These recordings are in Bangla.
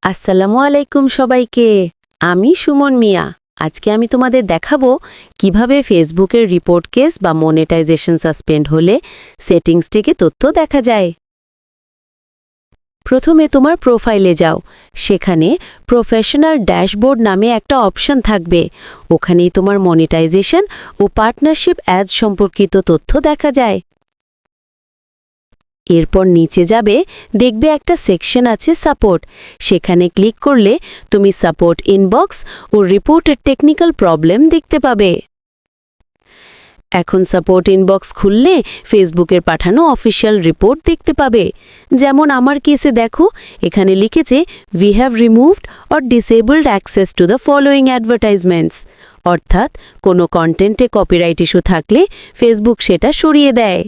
আসসালামু আলাইকুম সবাইকে। আমি সুমন মিয়া। আজকে আমি তোমাদের দেখাবো কিভাবে ফেসবুকের রিপোর্ট কেস বা মনিটাইজেশন সাসপেন্ড হলে সেটিংস থেকে তথ্য দেখা যায়। প্রথমে তোমার প্রোফাইলে যাও। সেখানে প্রফেশনাল ড্যাশবোর্ড নামে একটা অপশন থাকবে। ওখানেই তোমার মনিটাইজেশন ও পার্টনারশিপ অ্যাড সম্পর্কিত তথ্য দেখা যায়। এরপর নিচে যাবে, দেখবে একটা সেকশন আছে সাপোর্ট। সেখানে ক্লিক করলে তুমি সাপোর্ট ইনবক্স ও রিপোর্টের টেকনিক্যাল প্রবলেম দেখতে পাবে। এখন সাপোর্ট ইনবক্স খুললে ফেসবুকের পাঠানো অফিসিয়াল রিপোর্ট দেখতে পাবে। যেমন আমার কেসে দেখো, এখানে লিখেছে we have removed or disabled access to the following advertisements, অর্থাৎ কোনো কন্টেন্টে কপিরাইট ইস্যু থাকলে ফেসবুক সেটা সরিয়ে দেয়।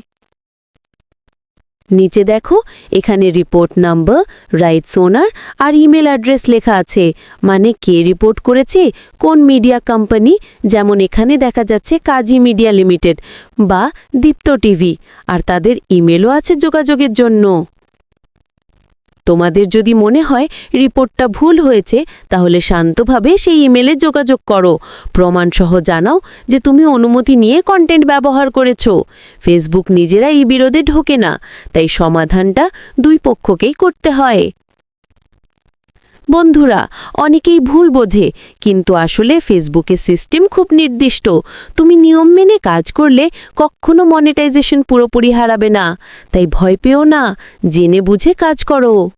নিচে দেখো, এখানে রিপোর্ট নাম্বার, রাইটস ওনার আর ইমেল অ্যাড্রেস লেখা আছে, মানে কে রিপোর্ট করেছে, কোন মিডিয়া কোম্পানি। যেমন এখানে দেখা যাচ্ছে কাজী মিডিয়া লিমিটেড বা দীপ্ত টিভি, আর তাদের ইমেলও আছে যোগাযোগের জন্য। তোমাদের যদি মনে হয় রিপোর্টটা ভুল হয়েছে, তাহলে শান্তভাবে সেই ইমেলে যোগাযোগ করো, প্রমাণসহ জানাও যে তুমি অনুমতি নিয়ে কন্টেন্ট ব্যবহার করেছ। ফেসবুক নিজেরা এই বিরোধে ঢোকে না, তাই সমাধানটা দুই পক্ষকেই করতে হয়। বন্ধুরা, অনেকেই ভুল বোঝে, কিন্তু আসলে ফেসবুকের সিস্টেম খুব নির্দিষ্ট। তুমি নিয়ম মেনে কাজ করলে কখনো মনিটাইজেশন পুরোপুরি হারাবে না। তাই ভয় পেও না, জেনে বুঝে কাজ করো।